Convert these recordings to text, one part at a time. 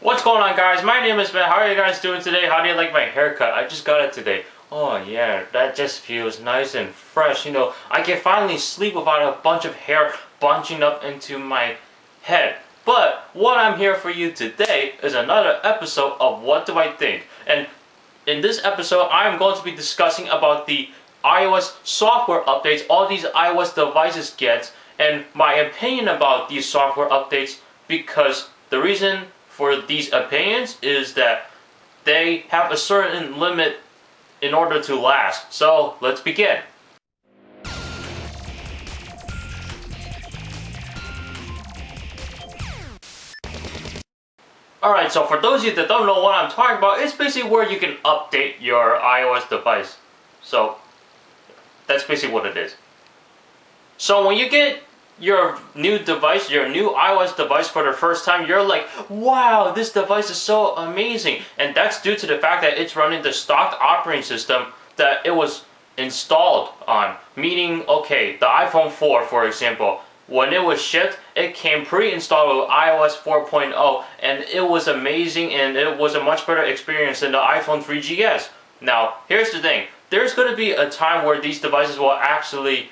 What's going on, guys? My name is Ben. How are you guys doing today? How do you like my haircut? I just got it today. Oh yeah, that just feels nice and fresh. I can finally sleep without a bunch of hair bunching up into my head. But what I'm here for you today is another episode of What Do I Think? And in this episode, I'm going to be discussing about the iOS software updates all these iOS devices get, and my opinion about these software updates, because the reason for these opinions is that they have a certain limit in order to last. So let's begin. Alright, so for those of you that don't know what I'm talking about, it's basically where you can update your iOS device. So that's basically what it is. So when you get your new device, your new iOS device for the first time, you're like, wow, this device is so amazing. And that's due to the fact that it's running the stock operating system that it was installed on. Meaning, okay, the iPhone 4, for example, when it was shipped, it came pre-installed with iOS 4.0, and it was amazing, and it was a much better experience than the iPhone 3GS. Now, here's the thing. There's going to be a time where these devices will actually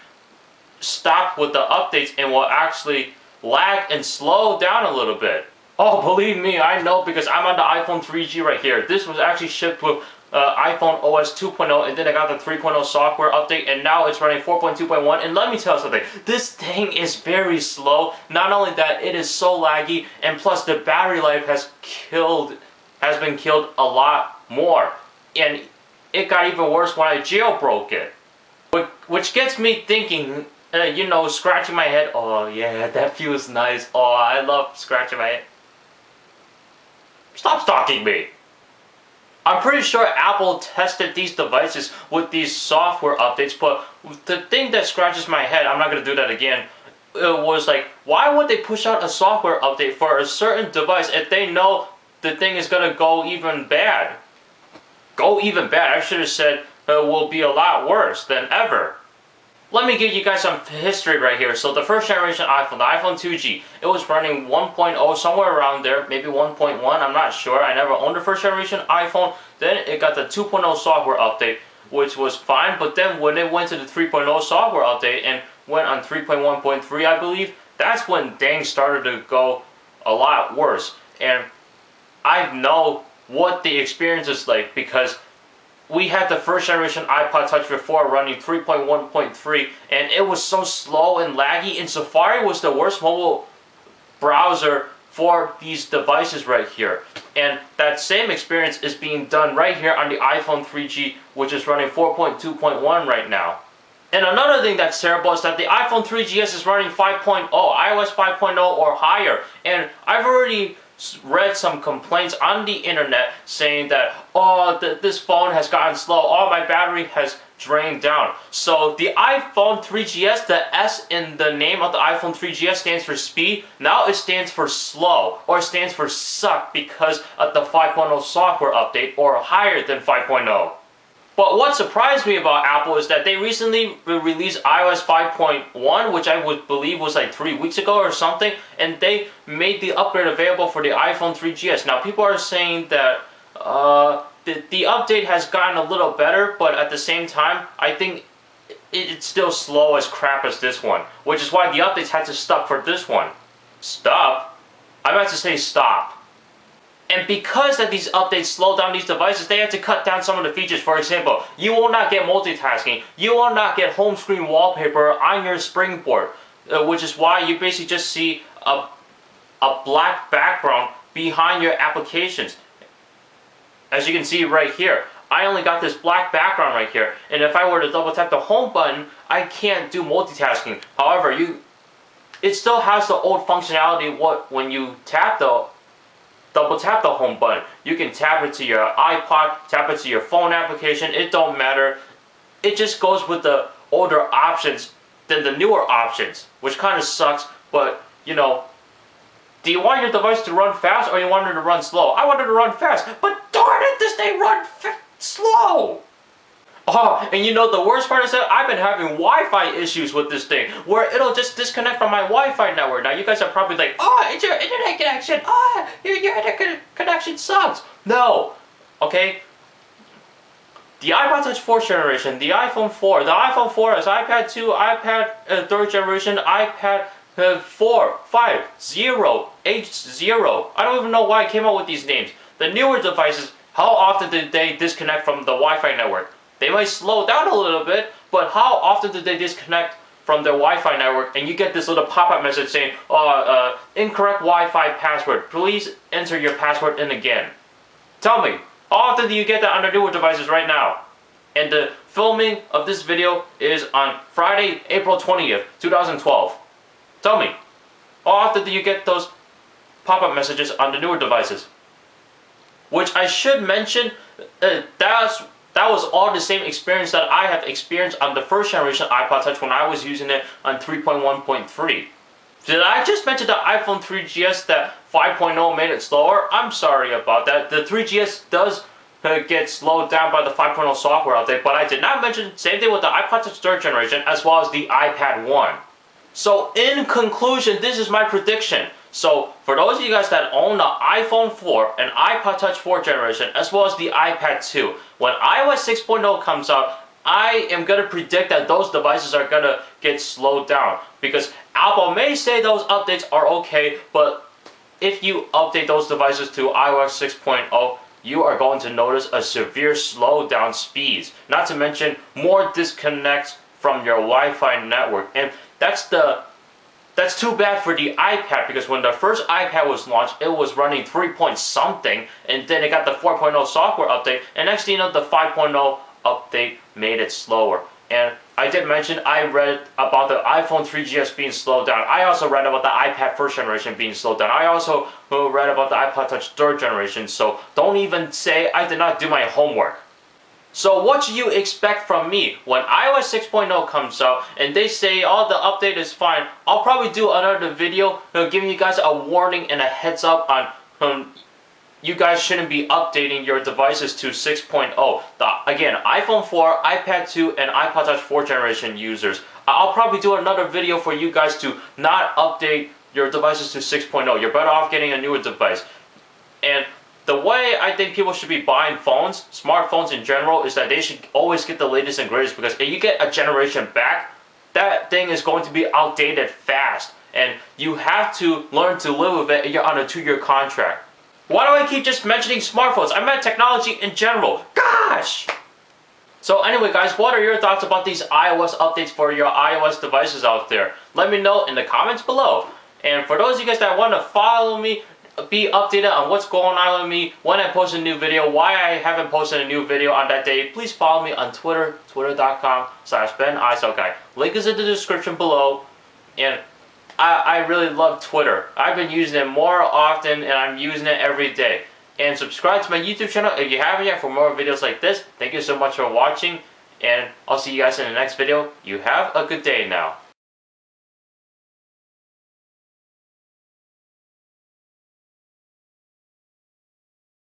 stop with the updates and will actually lag and slow down a little bit. Oh, believe me, I know, because I'm on the iPhone 3G right here. This was actually shipped with iPhone OS 2.0, and then I got the 3.0 software update, and now it's running 4.2.1. And let me tell you something, this thing is very slow. Not only that, it is so laggy, and plus the battery life has been killed a lot more. And it got even worse when I jailbroke it. Which gets me thinking, scratching my head. Oh yeah, that feels nice. Oh, I love scratching my head. Stop stalking me. I'm pretty sure Apple tested these devices with these software updates, but the thing that scratches my head, I'm not going to do that again, it was like, why would they push out a software update for a certain device if they know the thing is going to go even bad? Go even bad. I should have said it will be a lot worse than ever. Let me give you guys some history right here. So the first generation iPhone, the iPhone 2G, it was running 1.0, somewhere around there, maybe 1.1, I'm not sure. I never owned the first generation iPhone. Then it got the 2.0 software update, which was fine. But then when it went to the 3.0 software update and went on 3.1.3, I believe, that's when things started to go a lot worse. And I know what the experience is like, because we had the first generation iPod Touch before running 3.1.3, and it was so slow and laggy, and Safari was the worst mobile browser for these devices right here. And that same experience is being done right here on the iPhone 3G, which is running 4.2.1 right now. And another thing that's terrible is that the iPhone 3GS is running 5.0, iOS 5.0 or higher, and I've already read some complaints on the internet saying that, oh, this phone has gotten slow, oh, my battery has drained down. So the iPhone 3GS, the S in the name of the iPhone 3GS stands for speed. Now it stands for slow, or it stands for suck, because of the 5.0 software update, or higher than 5.0. But what surprised me about Apple is that they recently released iOS 5.1, which I would believe was like 3 weeks ago or something, and they made the upgrade available for the iPhone 3GS. Now, people are saying that the update has gotten a little better, but at the same time, I think it's still slow as crap as this one, which is why the updates had to stop for this one. Stop? I meant to say stop. And because that these updates slow down these devices, they have to cut down some of the features. For example, you will not get multitasking. You will not get home screen wallpaper on your springboard, which is why you basically just see a black background behind your applications. As you can see right here, I only got this black background right here. And if I were to double tap the home button, I can't do multitasking. However, it still has the old functionality when you double tap the home button. You can tap it to your iPod, tap it to your phone application, it don't matter. It just goes with the older options than the newer options, which kind of sucks, but do you want your device to run fast or you want it to run slow? I want it to run fast, but darn it, this thing runs slow! Oh, and you know the worst part is that I've been having Wi-Fi issues with this thing, where it'll just disconnect from my Wi-Fi network. Now you guys are probably like, oh, it's your internet connection. Oh, your internet connection sucks. No, okay. The iPod Touch 4th generation, the iPhone 4, the iPhone 4S, iPad 2, iPad 3rd generation, iPad 4, 5, 0, H0. I don't even know why I came up with these names. The newer devices, how often did they disconnect from the Wi-Fi network? They might slow down a little bit, but how often did they disconnect from their Wi-Fi network and you get this little pop-up message saying, incorrect Wi-Fi password. Please enter your password in again. Tell me, how often do you get that on the newer devices right now? And the filming of this video is on Friday, April 20th, 2012. Tell me, how often do you get those pop-up messages on the newer devices? Which I should mention, that was all the same experience that I have experienced on the first generation iPod Touch when I was using it on 3.1.3. Did I just mention the iPhone 3GS that 5.0 made it slower? I'm sorry about that. The 3GS does get slowed down by the 5.0 software update, but I did not mention same thing with the iPod Touch 3rd generation as well as the iPad 1. So in conclusion, this is my prediction. So for those of you guys that own the iPhone 4 and iPod Touch 4th generation as well as the iPad 2, when iOS 6.0 comes out, I am going to predict that those devices are going to get slowed down. Because Apple may say those updates are okay, but if you update those devices to iOS 6.0, you are going to notice a severe slowdown speeds. Not to mention more disconnects from your Wi-Fi network. And that's too bad for the iPad, because when the first iPad was launched, it was running 3 point something, and then it got the 4.0 software update, and next thing you know, the 5.0 update made it slower. And I did mention I read about the iPhone 3GS being slowed down. I also read about the iPad 1st generation being slowed down. I also read about the iPod Touch 3rd generation, so don't even say I did not do my homework. So what do you expect from me when iOS 6.0 comes out and they say, oh, the update is fine? I'll probably do another video giving you guys a warning and a heads up on you guys shouldn't be updating your devices to 6.0. Again, iPhone 4, iPad 2, and iPod Touch 4th generation users. I'll probably do another video for you guys to not update your devices to 6.0. You're better off getting a newer device. And the way I think people should be buying phones, smartphones in general, is that they should always get the latest and greatest, because if you get a generation back, that thing is going to be outdated fast. And you have to learn to live with it if you're on a 2-year contract. Why do I keep just mentioning smartphones? I meant technology in general. Gosh! So anyway guys, what are your thoughts about these iOS updates for your iOS devices out there? Let me know in the comments below. And for those of you guys that want to follow me, be updated on what's going on with me, when I post a new video, why I haven't posted a new video on that day, please follow me on Twitter, twitter.com/BenISoGuy. Link is in the description below. And I really love Twitter. I've been using it more often and I'm using it every day. And subscribe to my YouTube channel if you haven't yet for more videos like this. Thank you so much for watching, and I'll see you guys in the next video. You have a good day now.